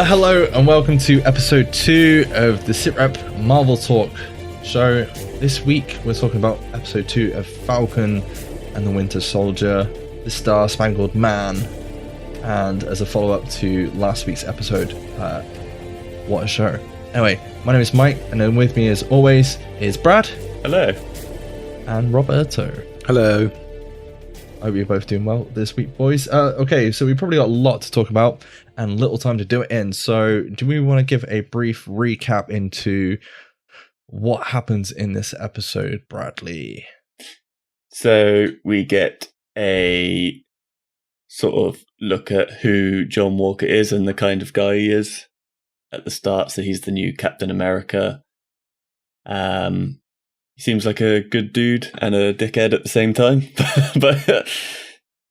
Hello and welcome to episode 2 of the SITREP Marvel Talk show. This week we're talking about episode 2 of Falcon and the Winter Soldier, the Star-Spangled Man, and as a follow-up to last week's episode, what a show. Anyway, my name is Mike, and then with me as always is Brad. Hello. And Roberto. Hello. I hope you're both doing well this week, boys. Okay, so we probably got a lot to talk about and little time to do it in. So do we want to give a brief recap into what happens in this episode, Bradley? So we get a sort of look at who John Walker is and the kind of guy he is at the start. So he's the new Captain America. He seems like a good dude and a dickhead at the same time. But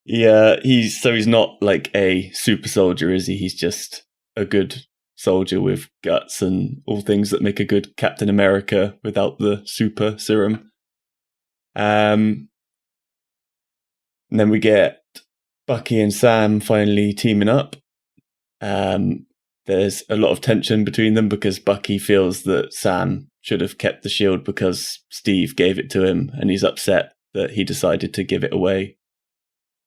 yeah, he's not like a super soldier, is he? He's just a good soldier with guts and all things that make a good Captain America without the super serum. And then we get Bucky and Sam finally teaming up. There's a lot of tension between them because Bucky feels that Sam should have kept the shield because Steve gave it to him, and he's upset that he decided to give it away.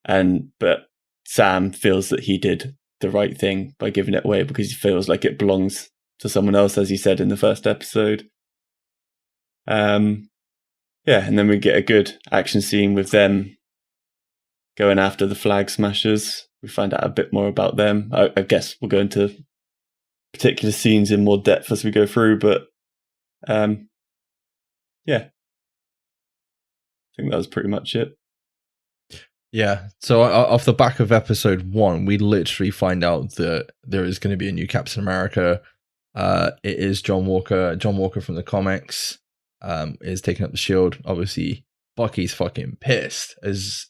But Sam feels that he did the right thing by giving it away because he feels like it belongs to someone else, as he said in the first episode. And then we get a good action scene with them going after the Flag Smashers. We find out a bit more about them. I guess we'll go into particular scenes in more depth as we go through, but I think that was pretty much it. Yeah, so off the back of episode 1, we literally find out that there is going to be a new Captain America. It is John Walker. John Walker from the comics is taking up the shield. Obviously, Bucky's fucking pissed, as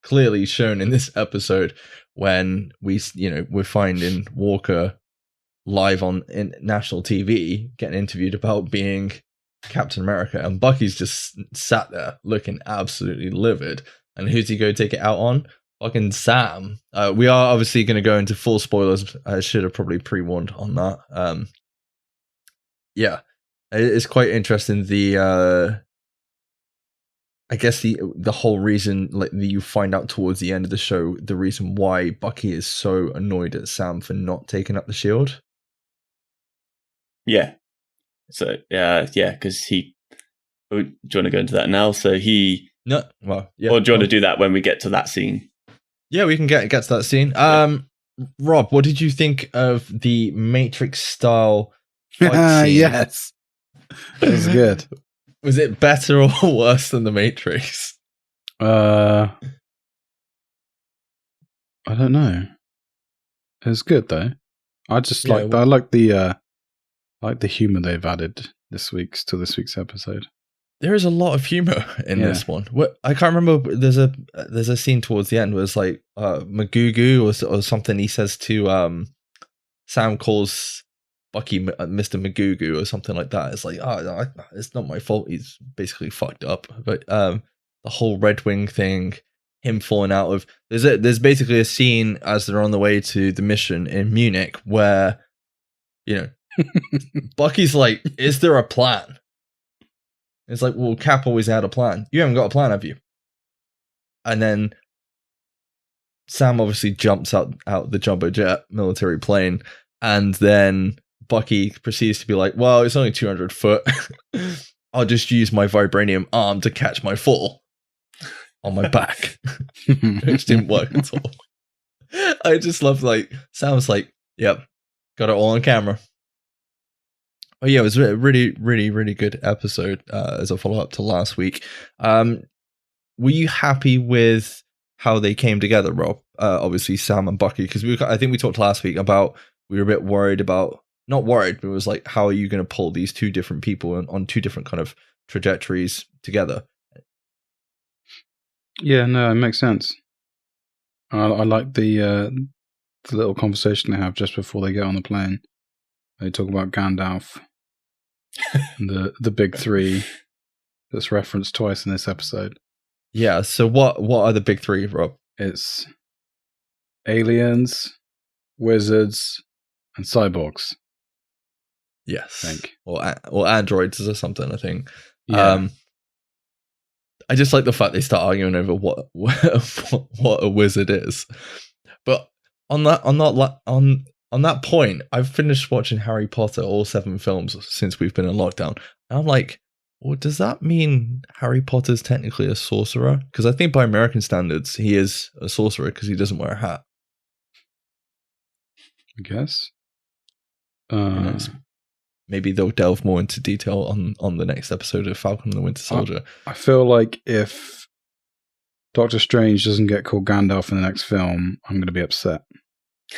clearly shown in this episode when we're finding Walker live on national TV getting interviewed about being Captain America, and Bucky's just sat there looking absolutely livid. And who's he go take it out on? Fucking Sam. We are obviously going to go into full spoilers. I should have probably pre-warned on that. It's quite interesting. I guess the whole reason, like, that you find out towards the end of the show, the reason why Bucky is so annoyed at Sam for not taking up the shield. Yeah. So because he. Do you want to go into that now? So he. No, well, yeah. Or do you want to do that when we get to that scene? Yeah, we can get to that scene. Rob, what did you think of the Matrix style fight scene? Yes, it was good. Was it better or worse than the Matrix? I don't know. It was good though. I just like the humor they've added this week's episode. There is a lot of humor in this one. I can't remember. There's a scene towards the end where it's like Magugu or something. He says to Sam calls Bucky Mr. Magugu or something like that. It's like, it's not my fault. He's basically fucked up. But the whole Red Wing thing, him falling out of there's basically a scene as they're on the way to the mission in Munich where Bucky's like, "Is there a plan?" It's like, well, Cap always had a plan. You haven't got a plan, have you? And then Sam obviously jumps out the jumbo jet military plane, and then Bucky proceeds to be like, well, it's only 200 foot. I'll just use my vibranium arm to catch my fall on my back. Which didn't work at all. I just love, Sam's like, yep, got it all on camera. Oh yeah, it was a really, really, really good episode as a follow-up to last week. Were you happy with how they came together, Rob? Obviously, Sam and Bucky, because I think we talked last week about we were a bit worried about, not worried, but it was like, how are you going to pull these two different people on two different kind of trajectories together? Yeah, no, it makes sense. I like the little conversation they have just before they get on the plane. They talk about Gandalf. the big three that's referenced twice in this episode. Yeah, so what are the big three, Rob? It's aliens, wizards, and cyborgs. Yes, I think. or androids or something. I think. Yeah. I just like the fact they start arguing over what a wizard is. But on that point, I've finished watching Harry Potter, all 7 films since we've been in lockdown, and I'm like, well, does that mean Harry Potter's technically a sorcerer? Because I think by American standards, he is a sorcerer because he doesn't wear a hat. I guess. Who knows? Maybe they'll delve more into detail on the next episode of Falcon and the Winter Soldier. I feel like if Doctor Strange doesn't get called Gandalf in the next film, I'm going to be upset.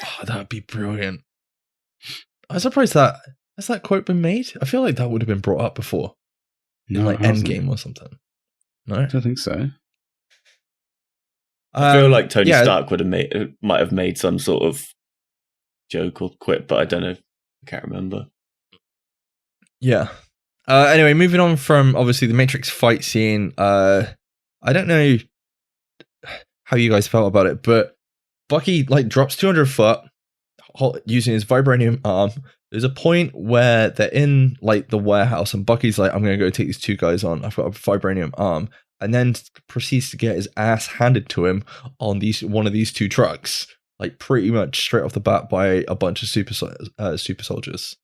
Oh, that would be brilliant. I'm surprised has that quote been made? I feel like that would have been brought up before. No, in like Endgame or something. No? I don't think so. I feel like Tony Stark might have made some sort of joke or quip, but I don't know. I can't remember. Yeah. Anyway, moving on from obviously the Matrix fight scene. I don't know how you guys felt about it, but Bucky like drops 200 foot using his vibranium arm. There's a point where they're in like the warehouse, and Bucky's like, "I'm going to go take these 2 guys on. I've got a vibranium arm," and then proceeds to get his ass handed to him on one of these 2 trucks, like pretty much straight off the bat by a bunch of super soldiers.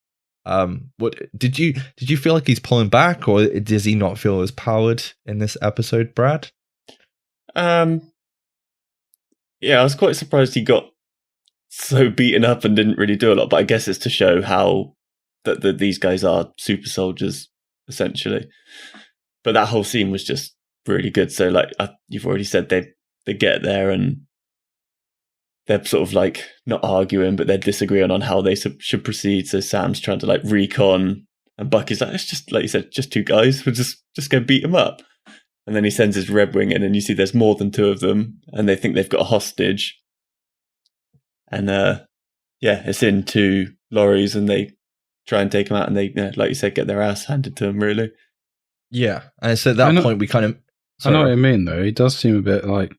What did you feel like he's pulling back, or does he not feel as powered in this episode, Brad? Yeah, I was quite surprised he got so beaten up and didn't really do a lot, but I guess it's to show how that these guys are super soldiers essentially. But that whole scene was just really good. So like you've already said, they get there and they're sort of like not arguing, but they're disagreeing on how they should proceed. So Sam's trying to like recon, and Bucky's like, "It's just like you said, just 2 guys. We'll just go beat them up." And then he sends his Red Wing in, and you see there's more than 2 of them, and they think they've got a hostage. And it's in 2 lorries, and they try and take him out, and they, like you said, get their ass handed to them. Really, yeah. And so at that point, we kind of. I know what you mean, though. He does seem a bit like,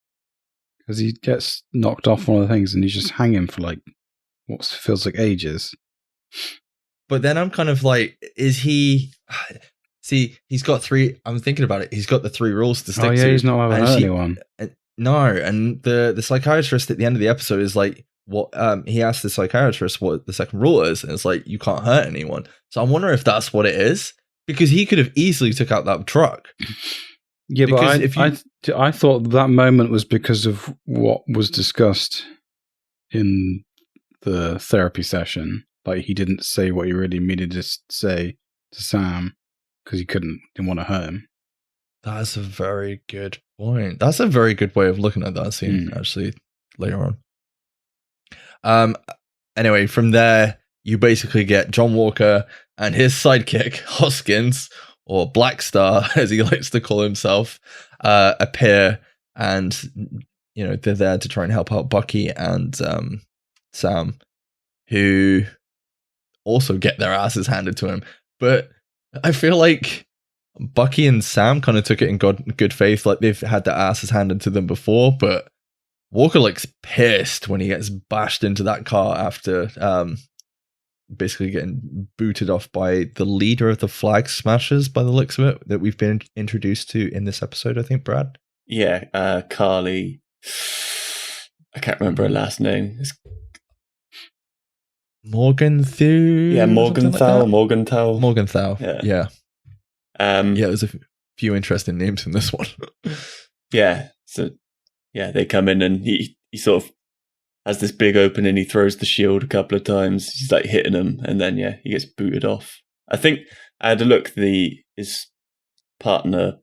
because he gets knocked off one of the things, and he's just hanging for like what feels like ages. But then I'm kind of like, is he? See, he's got 3. I'm thinking about it. He's got the 3 rules to stick to. Oh yeah, he's not having hurt anyone. No, and the psychiatrist at the end of the episode is like, what? He asked the psychiatrist what the second rule is, and it's like, you can't hurt anyone. So I'm wondering if that's what it is, because he could have easily took out that truck. Yeah, because but I thought that moment was because of what was discussed in the therapy session. Like, he didn't say what he really needed to say to Sam because he didn't want to hurt him. That's a very good point. That's a very good way of looking at that scene, actually, later on. Anyway, from there, you basically get John Walker and his sidekick, Hoskins, or Black Star, as he likes to call himself, appear, and they're there to try and help out Bucky and Sam, who also get their asses handed to him. But I feel like Bucky and Sam kind of took it in good faith, like they've had their asses handed to them before, but Walker looks pissed when he gets bashed into that car after basically getting booted off by the leader of the Flag Smashers, by the looks of it, that we've been introduced to in this episode, I think, Brad? Yeah, Carly. I can't remember her last name. It's Morgenthau? Yeah, Morgenthau. Morgenthau. Yeah. There's a few interesting names in this one. Yeah. So, they come in and he sort of has this big opening. He throws the shield a couple of times. He's like hitting him, and then he gets booted off. I think I had a look. His partner,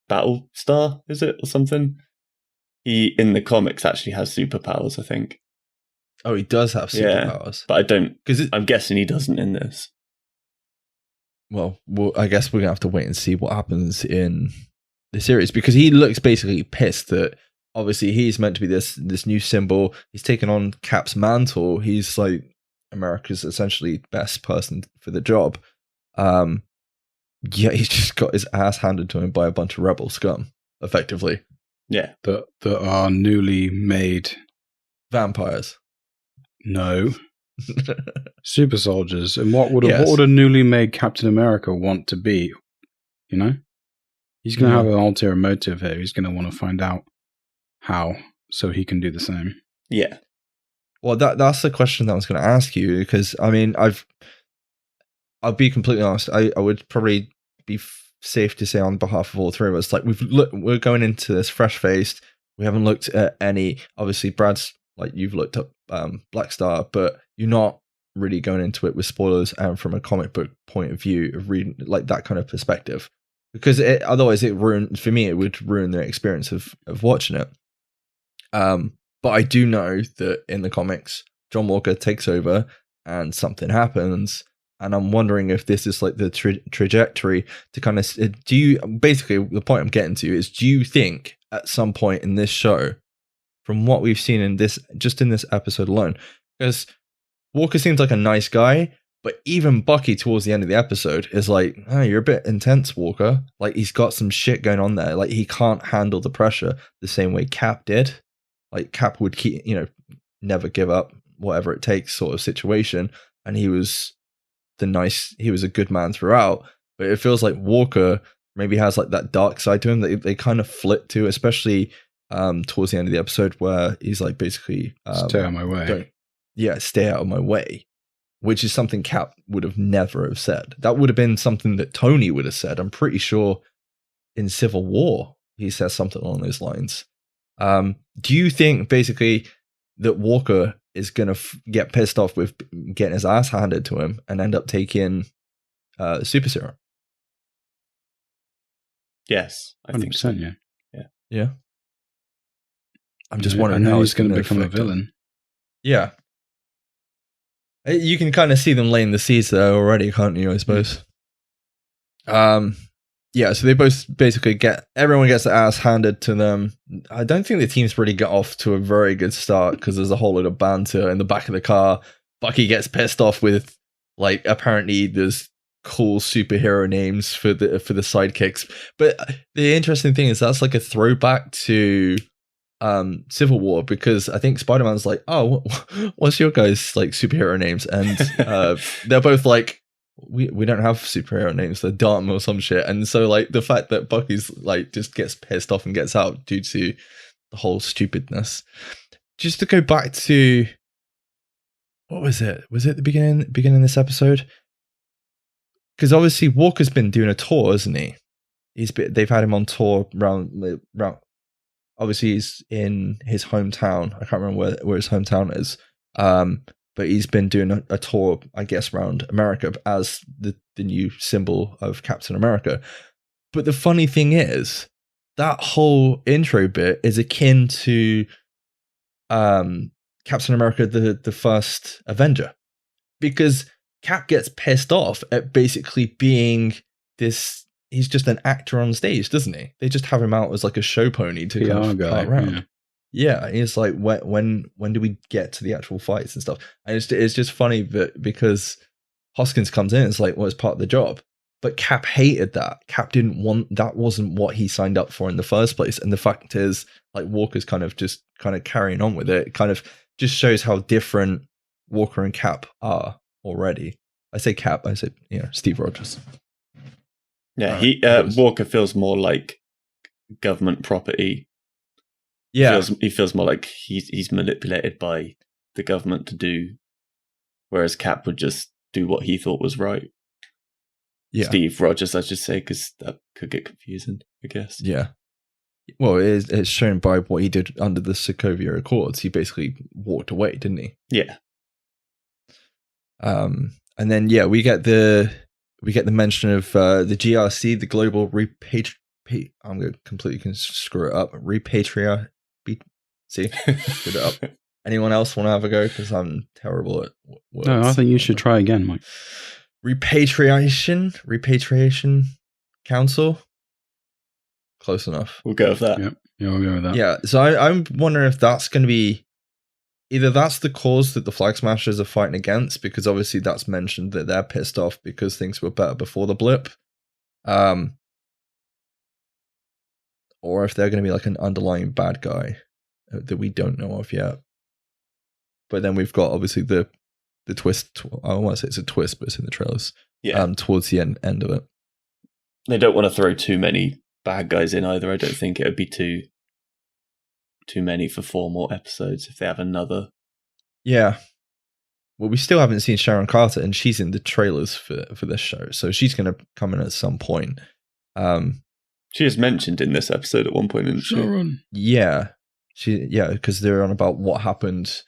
Battlestar, is it, or something? He in the comics actually has superpowers, I think. Oh, he does have superpowers, but I don't. Because I'm guessing he doesn't in this. Well, I guess we're gonna have to wait and see what happens in the series, because he looks basically pissed that obviously he's meant to be this new symbol. He's taken on Cap's mantle. He's like America's essentially best person for the job. He's just got his ass handed to him by a bunch of rebel scum, effectively. Yeah, that are newly made vampires. No, super soldiers. And what would Yes. a newly made Captain America want to be? You know, he's going to have an ulterior motive here. He's going to want to find out how, so he can do the same. Yeah. Well, that's the question that I was going to ask you, because I mean, I'll be completely honest. I would probably be safe to say on behalf of all three of us, like we're going into this fresh faced. We haven't looked at any. Obviously, Brad's like you've looked up Black Star, but you're not really going into it with spoilers and from a comic book point of view of reading like that kind of perspective, because otherwise it would ruin the experience of watching it. But I do know that in the comics, John Walker takes over and something happens. And I'm wondering if this is like the trajectory to kind of basically the point I'm getting to is, do you think at some point in this show, from what we've seen in this episode alone, because Walker seems like a nice guy, but even Bucky towards the end of the episode is like, oh, you're a bit intense, Walker. Like he's got some shit going on there. Like he can't handle the pressure the same way Cap did. Like Cap would keep, never give up, whatever it takes sort of situation. And he was a good man throughout. But it feels like Walker maybe has like that dark side to him that they kind of flip to, especially towards the end of the episode where he's like basically stay out of my way. Stay out of my way, which is something Cap would have never have said. That would have been something that Tony would have said. I'm pretty sure in Civil War he says something along those lines. Do you think basically that Walker is going to get pissed off with getting his ass handed to him and end up taking super serum? Yes, I think so. Yeah. I'm just wondering how he's going to become a villain. Yeah. You can kind of see them laying the seeds there already, can't you, I suppose? Yeah, so they both basically everyone gets their ass handed to them. I don't think the teams really get off to a very good start because there's a whole lot of banter in the back of the car. Bucky gets pissed off with, like, apparently there's cool superhero names for the sidekicks. But the interesting thing is that's like a throwback to Civil War, because I think Spider-Man's like, oh, what's your guys' like superhero names? And they're both like, we don't have superhero names, they're dumb or some shit. And so like the fact that Bucky's like just gets pissed off and gets out due to the whole stupidness. Just to go back to, what was it? Was it the beginning of this episode? Because obviously Walker's been doing a tour, hasn't he? They've had him on tour round. Obviously he's in his hometown. I can't remember where his hometown is. But he's been doing a tour, I guess, around America as the new symbol of Captain America. But the funny thing is, that whole intro bit is akin to Captain America, the first Avenger. Because Cap gets pissed off at basically being this, he's just an actor on stage, doesn't he? They just have him out as like a show pony to kind of cart around. Yeah, it's like when do we get to the actual fights and stuff? And it's just funny because Hoskins comes in, it's like, well, it's part of the job. But Cap hated that. Cap didn't want, that wasn't what he signed up for in the first place. And the fact is, like, Walker's kind of carrying on with it. It kind of just shows how different Walker and Cap are already. I say Cap, I say, Steve Rogers. Yeah, Walker feels more like government property. Yeah, he feels more like he's manipulated by the government to do, whereas Cap would just do what he thought was right. Yeah. Steve Rogers, I should say, because that could get confusing, I guess. Yeah. Well, it's shown by what he did under the Sokovia Accords. He basically walked away, didn't he? Yeah. And then we get the mention of the GRC, the Global I'm going to completely screw it up. See, screwed it up. Anyone else want to have a go? Because I'm terrible at words. No, I think you should try again, Mike. Repatriation Council. Close enough. We'll go with that. Yeah, we'll go with that. Yeah, so I'm wondering if that's going to be either that's the cause that the Flag Smashers are fighting against, because obviously that's mentioned that they're pissed off because things were better before the blip. Or if they're going to be like an underlying bad guy that we don't know of yet. But then we've got obviously the twist. I don't want to say it's a twist, but it's in the trailers. Yeah. Towards the end of it. They don't want to throw too many bad guys in either. I don't think it would be too many for 4 more episodes if they have another. Yeah. Well, we still haven't seen Sharon Carter, and she's in the trailers for this show, so she's going to come in at some point. She is mentioned in this episode at one point, isn't she? Sharon. Yeah. Because they're on about what happened.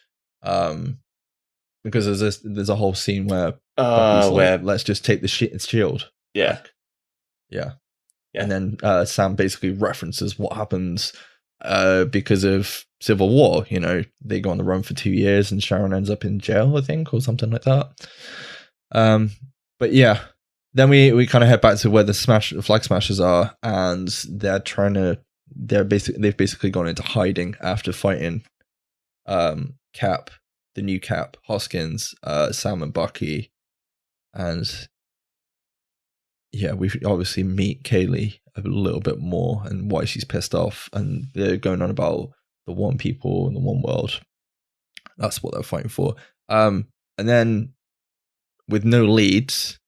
Because there's a whole scene where where let's just take the shield. Yeah. Back. Yeah. And then Sam basically references what happens because of Civil War. You know, they go on the run for 2 years and Sharon ends up in jail, I think, or something like that. But yeah, then we kind of head back to where the Flag Smashers are, and they've basically gone into hiding after fighting Cap, the new Cap, Hoskins, Sam and Bucky, and yeah, we obviously meet Kaylee a little bit more and why she's pissed off, and they're going on about the one people and the one world. That's what they're fighting for. And then with no leads,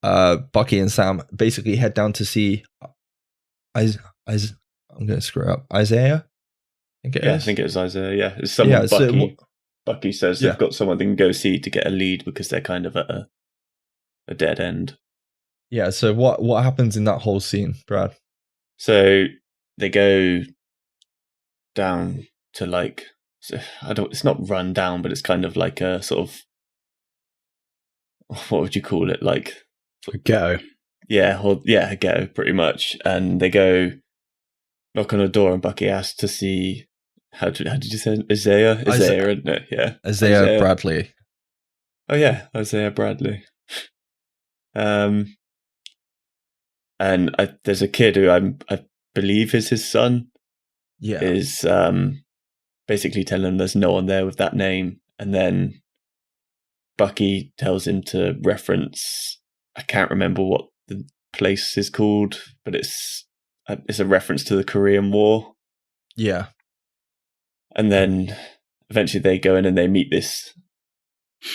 Bucky and Sam basically head down to see I'm going to screw it up. Isaiah? I think it is Isaiah. Yeah, it's someone Bucky says they've got someone they can go see to get a lead because they're kind of at a dead end. Yeah, so what happens in that whole scene, Brad? So they go down to it's not run down, but it's kind of like a sort of, what would you call it? Like a ghetto. Yeah, a ghetto pretty much. And they go knock on a door, and Bucky asks to see how did you say Isaiah, isn't it? Yeah, Isaiah Bradley. Oh yeah, Isaiah Bradley. And there's a kid who I believe is his son. Yeah, is basically telling him there's no one there with that name, and then Bucky tells him to reference. I can't remember what the place is called, but it's a reference to the Korean War. Yeah, and then eventually they go in and they meet this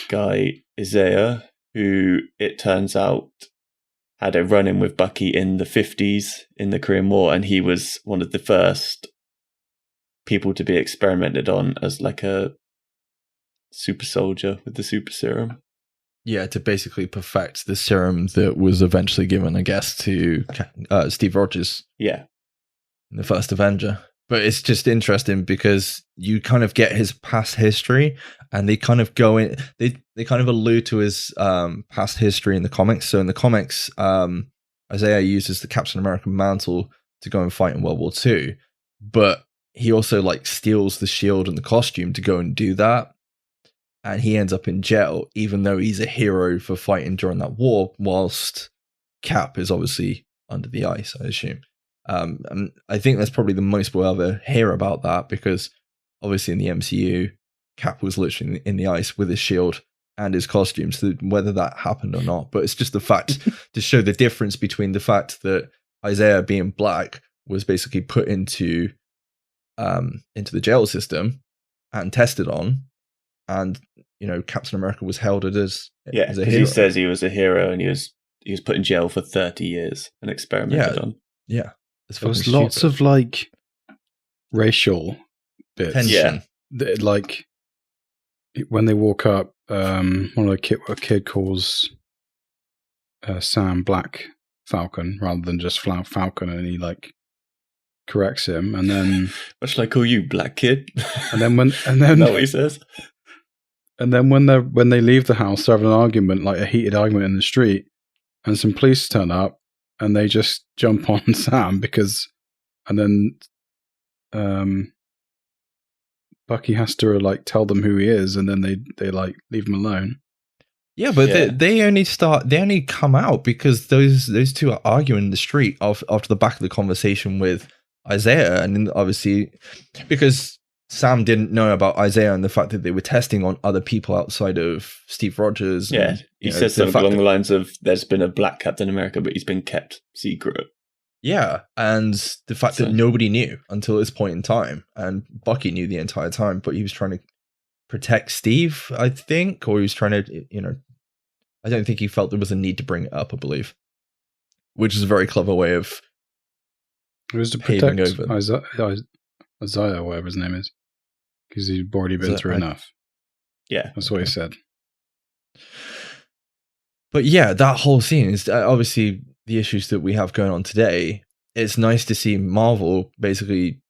guy Isaiah, who it turns out had a run-in with Bucky in the 50s in the Korean War, and he was one of the first people to be experimented on as like a super soldier with the super serum. Yeah, to basically perfect the serum that was eventually given, I guess, to Steve Rogers. Yeah. In the first Avenger. But it's just interesting because you kind of get his past history, and they kind of go in, they kind of allude to his past history in the comics. So in the comics, Isaiah uses the Captain America mantle to go and fight in World War II, but he also steals the shield and the costume to go and do that. And he ends up in jail, even though he's a hero for fighting during that war, whilst Cap is obviously under the ice, I assume. And I think that's probably the most we'll ever hear about that, because obviously in the MCU, Cap was literally in the ice with his shield and his costume, so whether that happened or not. But it's just the fact to show the difference between the fact that Isaiah being black was basically put into the jail system and tested on, and Captain America was heralded as a hero. He says he was a hero, and he was put in jail for 30 years and experimented on. Yeah. There was lots of racial bits. Tension. Yeah. When they walk up, a kid calls Sam Black Falcon rather than just Falcon, and he corrects him, and then what should I call you, black kid? And then that's what he says. And then when they leave the house, they're having an argument, a heated argument in the street, and some police turn up. And they just jump on Sam and then Bucky has to tell them who he is, and then they leave him alone. Yeah, but they only come out because those two are arguing in the street after the back of the conversation with Isaiah, and then obviously because Sam didn't know about Isaiah and the fact that they were testing on other people outside of Steve Rogers. Yeah, he says something along the lines of, there's been a black Captain America, but he's been kept secret. Yeah, and the fact that nobody knew until this point in time, and Bucky knew the entire time, but he was trying to protect Steve, I think, or he was trying to, I don't think he felt there was a need to bring it up, I believe, which is a very clever way of It was to paving protect over. Isaiah, whatever his name is, because he'd already been through enough. Yeah. That's what he said. But yeah, that whole scene is obviously the issues that we have going on today. It's nice to see Marvel basically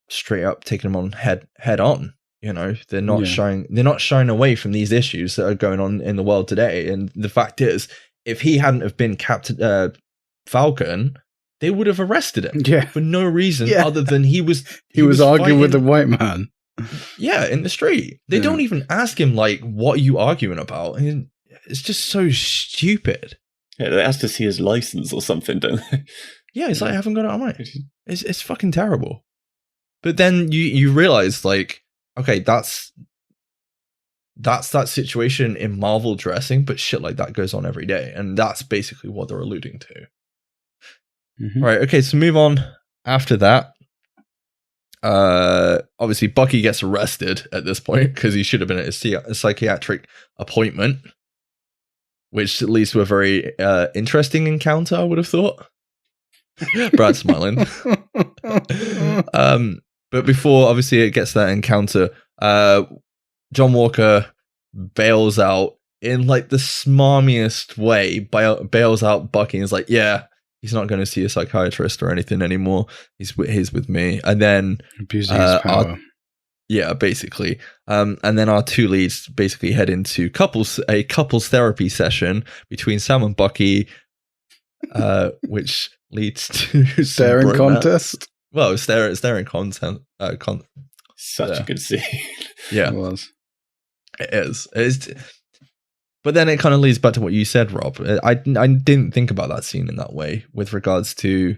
straight up taking them on head on. They're not shying away from these issues that are going on in the world today. And the fact is, if he hadn't have been Captain Falcon, they would have arrested him for no reason other than he was arguing with the white man. Yeah, in the street. They don't even ask him like, "What are you arguing about?" And it's just so stupid. Yeah, they asked to see his license or something, don't they? Yeah, it's like I haven't got it on right. It's fucking terrible. But then you realize like, okay, that's that situation in Marvel dressing, but shit like that goes on every day, and that's basically what they're alluding to. Mm-hmm. Right. Okay. So move on. After that, obviously Bucky gets arrested at this point because he should have been at a psychiatric appointment, which leads to a very interesting encounter, I would have thought. Brad's smiling. But before, obviously, it gets that encounter, John Walker bails out in like the smarmiest way, bails out Bucky and is like, yeah, he's not going to see a psychiatrist or anything anymore. He's with me. And then abusing his power. Yeah, basically. And then our two leads basically head into a couples therapy session between Sam and Bucky, which leads to staring contest. Well, staring content. Such a good scene. Yeah, it was. It is. But then it kind of leads back to what you said, Rob. I didn't think about that scene in that way with regards to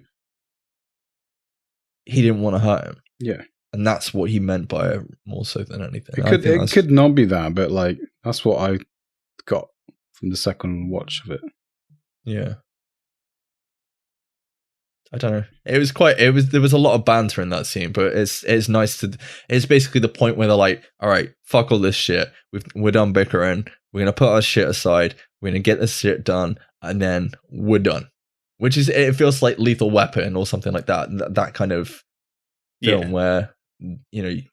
he didn't want to hurt him. Yeah. And that's what he meant by it more so than anything. It could not be that, but like that's what I got from the second watch of it. Yeah. I don't know. There was a lot of banter in that scene, but it's nice it's basically the point where they're like, all right, fuck all this shit. We're done bickering. We're going to put our shit aside. We're going to get this shit done. And then we're done. Which is, it feels like Lethal Weapon or something like that. That kind of film where, your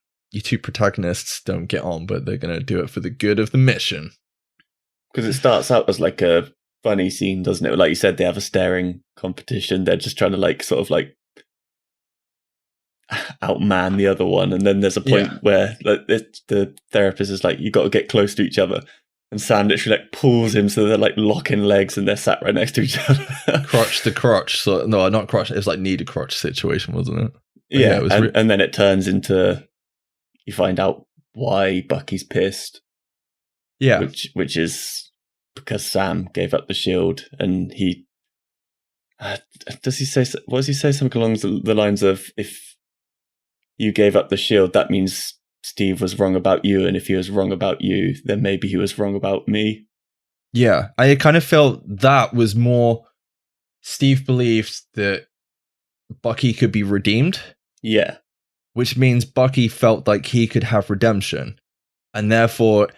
two protagonists don't get on, but they're going to do it for the good of the mission. Because it starts out as like a funny scene, doesn't it? Like you said, they have a staring competition. They're just trying to like sort of like outman the other one, and then there's a point where like, the therapist is like, you got to get close to each other, and Sam literally like pulls him so they're like locking legs and they're sat right next to each other. Crotch to crotch. So no, not crotch. It was like knee to crotch situation, wasn't it? But yeah, it was and then it turns into, you find out why Bucky's pissed. Yeah, which is because Sam gave up the shield, and he does he say something along the lines of, if you gave up the shield, that means Steve was wrong about you, and if he was wrong about you, then maybe he was wrong about me. Yeah, I kind of felt that was more Steve believed that Bucky could be redeemed. Yeah. Which means Bucky felt like he could have redemption. And therefore,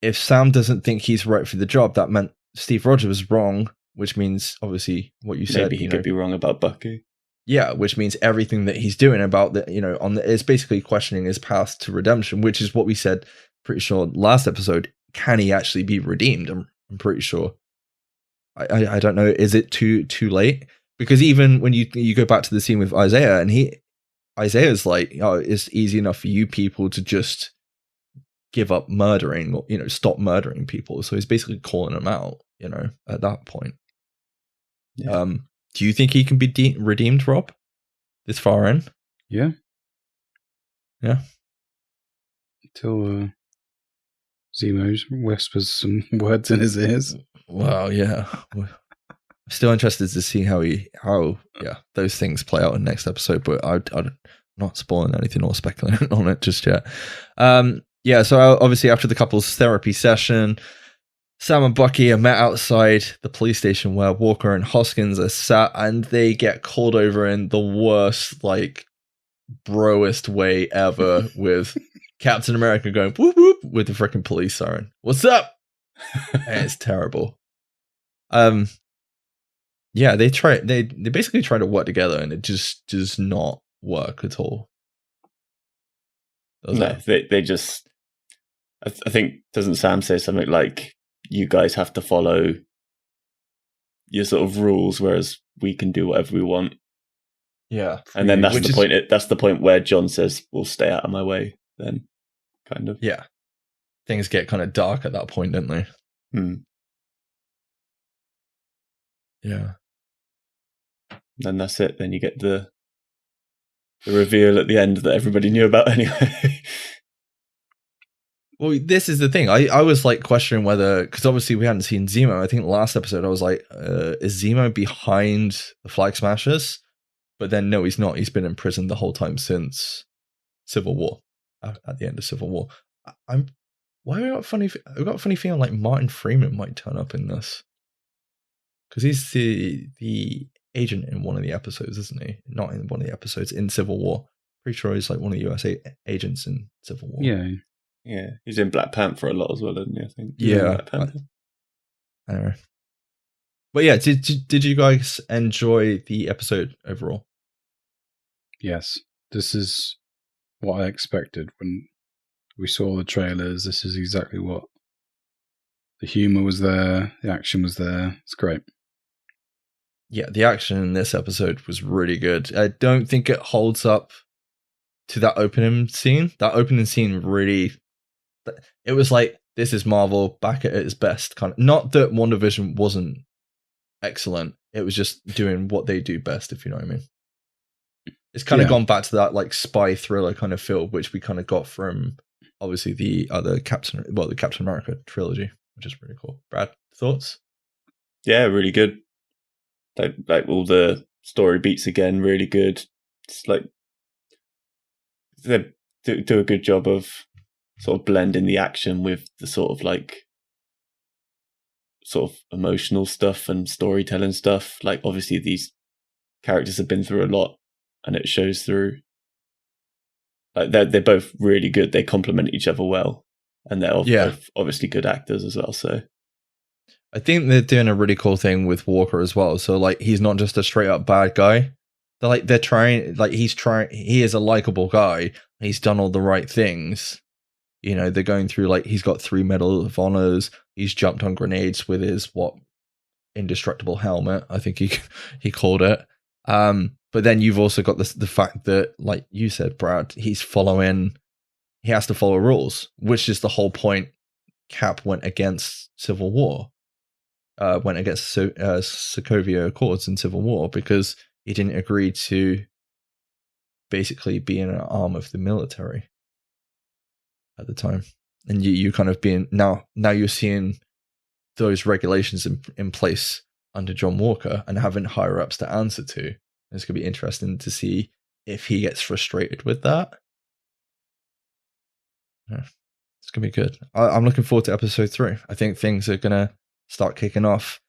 if Sam doesn't think he's right for the job, that meant Steve Rogers was wrong, which means, obviously, what you said. Maybe he could be wrong about Bucky. Yeah, which means everything that he's doing about that, is basically questioning his path to redemption, which is what we said, pretty sure, last episode. Can he actually be redeemed? I'm pretty sure. I don't know. Is it too late? Because even when you go back to the scene with Isaiah, and Isaiah's like, oh, it's easy enough for you people to just give up murdering, or stop murdering people. So he's basically calling them out, at that point. Yeah. Do you think he can be redeemed, Rob? This far in? Yeah. Yeah. Until Zemo whispers some words in his ears. Well, yeah. I'm still interested to see how those things play out in the next episode, but I'm not spoiling anything or speculating on it just yet. So obviously after the couple's therapy session, Sam and Bucky are met outside the police station where Walker and Hoskins are sat, and they get called over in the worst, like, broest way ever with Captain America going whoop whoop with the freaking police siren. What's up? And it's terrible. Yeah, they basically try to work together, and it just does not work at all. No, they just. I think, doesn't Sam say something like, "You guys have to follow your sort of rules, whereas we can do whatever we want." Yeah, and then that's the point. That's the point where John says, "We'll stay out of my way." Then, kind of. Yeah, things get kind of dark at that point, don't they? Yeah. And that's it. Then you get the reveal at the end that everybody knew about anyway. Well, this is the thing. I was like questioning whether, because obviously we hadn't seen Zemo. I think the last episode I was like, is Zemo behind the Flag Smashers? But then no, he's not. He's been in prison the whole time since Civil War. At the end of Civil War, I've got a funny feeling like Martin Freeman might turn up in this, because he's the agent in one of the episodes, isn't he? Not in one of the episodes in Civil War. Pretty sure he's like one of the USA agents in Civil War. Yeah, he's in Black Panther a lot as well, isn't he? I think. Yeah. Anyway, but yeah, did you guys enjoy the episode overall? Yes, this is what I expected when we saw the trailers. This is exactly what the humor was there, the action was there. It's great. Yeah, the action in this episode was really good. I don't think it holds up to that opening scene. That opening scene really, it was like, this is Marvel back at its best. Kind of, not that WandaVision wasn't excellent. It was just doing what they do best, if you know what I mean. It's kind of gone back to that like spy thriller kind of feel, which we kind of got from obviously the other Captain America trilogy, which is really cool. Brad, thoughts? Yeah, really good. Like all the story beats again, really good. It's like they do a good job of sort of blending the action with the sort of emotional stuff and storytelling stuff. Like obviously these characters have been through a lot, and it shows through. Like they're both really good. They complement each other well, and they're both obviously good actors as well. So. I think they're doing a really cool thing with Walker as well. So like, he's not just a straight up bad guy. They're trying, like he is a likable guy. He's done all the right things. You know, they're going through like, he's got 3 Medal of Honors. He's jumped on grenades with his indestructible helmet, I think he called it. But then you've also got the fact that, like you said, Brad, he has to follow rules, which is the whole point. Cap went against Civil War. Went against Sokovia Accords in Civil War because he didn't agree to basically be in an arm of the military at the time. And you kind of being now you're seeing those regulations in place under John Walker and having higher ups to answer to. It's going to be interesting to see if he gets frustrated with that. Yeah, it's going to be good. I'm looking forward to episode 3. I think things are going to start kicking off.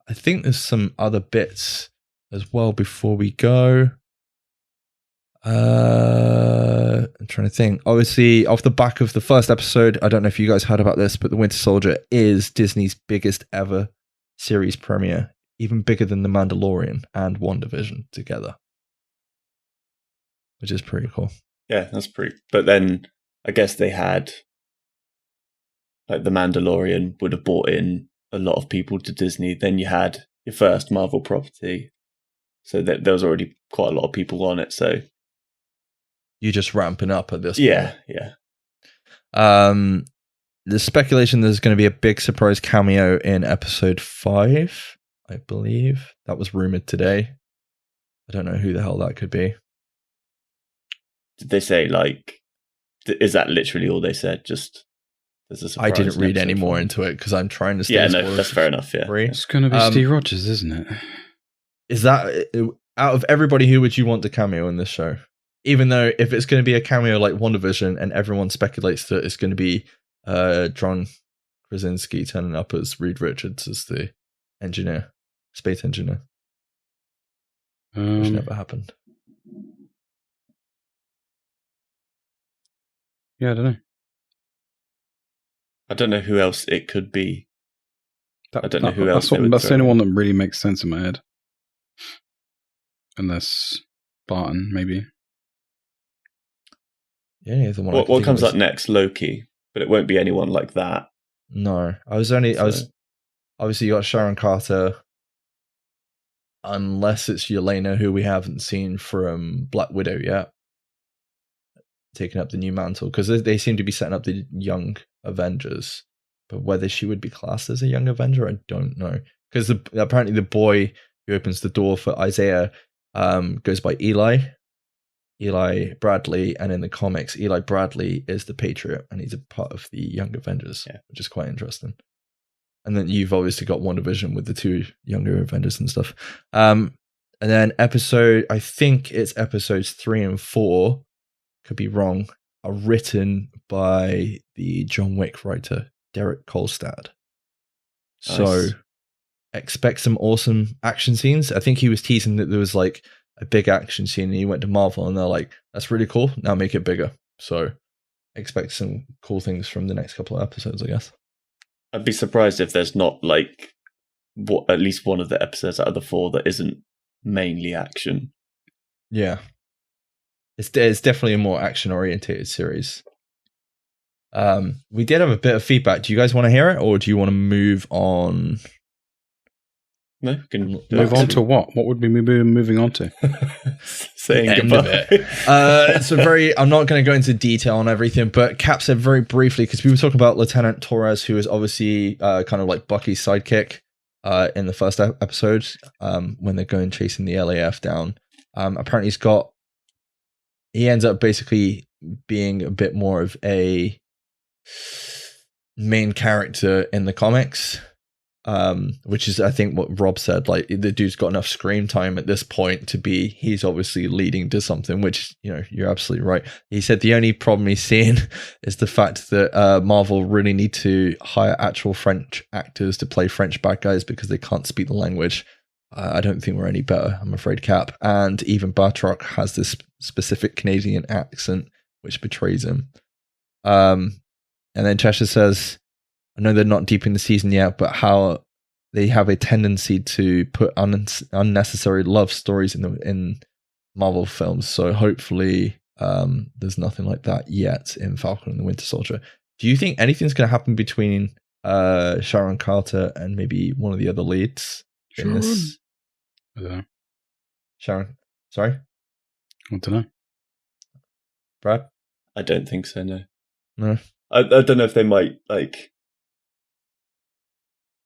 I think there's some other bits as well before we go. I'm trying to think. Obviously, off the back of the first episode, I don't know if you guys heard about this, but The Winter Soldier is Disney's biggest ever series premiere, even bigger than The Mandalorian and WandaVision together, which is pretty cool. Yeah, that's pretty. But then I guess they had, like, The Mandalorian would have brought in a lot of people to Disney. Then you had your first Marvel property, so that there was already quite a lot of people on it. So you're just ramping up at this point. Yeah. There's speculation there's going to be a big surprise cameo in episode 5, I believe. That was rumored today. I don't know who the hell that could be. Did they say, like, is that literally all they said? Just there's a surprise. I didn't read any more into it because I'm trying to stay. Yeah, no, that's fair enough. Yeah, it's going to be Steve Rogers, isn't it? Is that, out of everybody, who would you want to cameo in this show? Even though if it's going to be a cameo like WandaVision, and everyone speculates that it's going to be John Krasinski turning up as Reed Richards as the engineer, space engineer, which never happened. Yeah, I don't know. I don't know who else it could be. I don't know who else. That's the only one that really makes sense in my head. Unless Barton, maybe. Yeah, the one. What comes up next? Loki, but it won't be anyone like that. No, I was obviously you got Sharon Carter, unless it's Yelena, who we haven't seen from Black Widow yet, taking up the new mantle, because they seem to be setting up the young Avengers, but whether she would be classed as a young Avenger, I don't know, because apparently the boy who opens the door for Isaiah goes by Eli Bradley, and in the comics, Eli Bradley is the Patriot, and he's a part of the Young Avengers, which is quite interesting. And then you've obviously got WandaVision with the two younger Avengers and stuff. And then I think it's episodes 3 and 4, could be wrong, are written by the John Wick writer, Derek Kolstad. Nice. So expect some awesome action scenes. I think he was teasing that there was like a big action scene, and he went to Marvel and they're like, that's really cool, now make it bigger. So expect some cool things from the next couple of episodes, I guess. I'd be surprised if there's not like at least one of the episodes out of the 4 that isn't mainly action. Yeah, it's definitely a more action oriented series. We did have a bit of feedback. Do you guys want to hear it, or do you want to move on? No, we can move on to what? What would we be moving on to? Saying goodbye. I'm not going to go into detail on everything, but Cap said very briefly, because we were talking about Lieutenant Torres, who is obviously kind of like Bucky's sidekick in the first episode when they're going chasing the LAF down. Apparently he ends up basically being a bit more of a main character in the comics. Which is, I think, what Rob said. Like, the dude's got enough screen time at this point to be, he's obviously leading to something, which, you know, you're absolutely right. He said the only problem he's seeing is the fact that Marvel really need to hire actual French actors to play French bad guys because they can't speak the language. I don't think we're any better, I'm afraid, Cap. And even Batroc has this specific Canadian accent which betrays him. And then Cheshire says, I know they're not deep in the season yet, but how they have a tendency to put unnecessary love stories in Marvel films. So hopefully there's nothing like that yet in Falcon and the Winter Soldier. Do you think anything's going to happen between Sharon Carter and maybe one of the other leads in this? I don't know. Sharon, sorry? I don't know. Brad? I don't think so, no. No? I don't know if they might, like...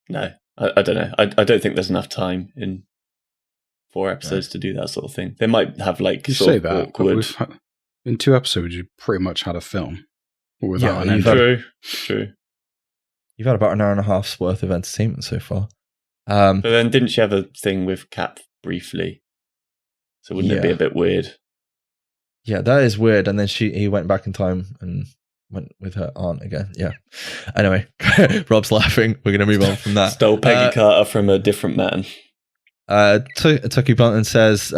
No, I don't know. I don't think there's enough time in 4 episodes to do that sort of thing. They might have like you say that, awkward... but in 2 episodes, you pretty much had a film. Without True. You've had about an hour and a half's worth of entertainment so far. But then didn't she have a thing with Cap briefly? So wouldn't it be a bit weird? Yeah, that is weird. And then he went back in time and went with her aunt again. Yeah. Anyway, Rob's laughing. We're going to move on from that. Stole Peggy Carter from a different man. Tucky Bunton says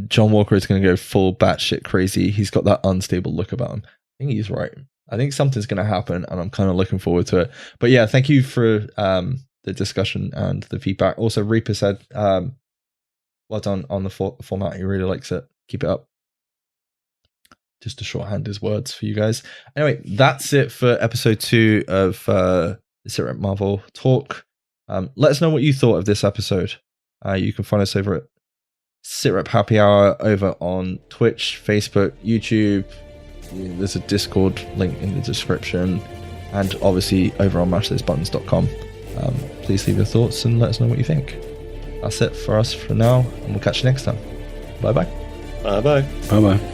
John Walker is going to go full batshit crazy. He's got that unstable look about him. I think he's right. I think something's going to happen, and I'm kind of looking forward to it. But yeah, thank you for the discussion and the feedback. Also, Reaper said, well done on the format. He really likes it. Keep it up. Just to shorthand his words for you guys. Anyway, that's it for episode 2 of the SITREP Marvel Talk. Let us know what you thought of this episode. You can find us over at SITREP Happy Hour over on Twitch, Facebook, YouTube. There's a Discord link in the description, and obviously over on mashthosebuttons.com. Please leave your thoughts and let us know what you think. That's it for us for now, and we'll catch you next time. Bye bye. Bye bye. Bye bye.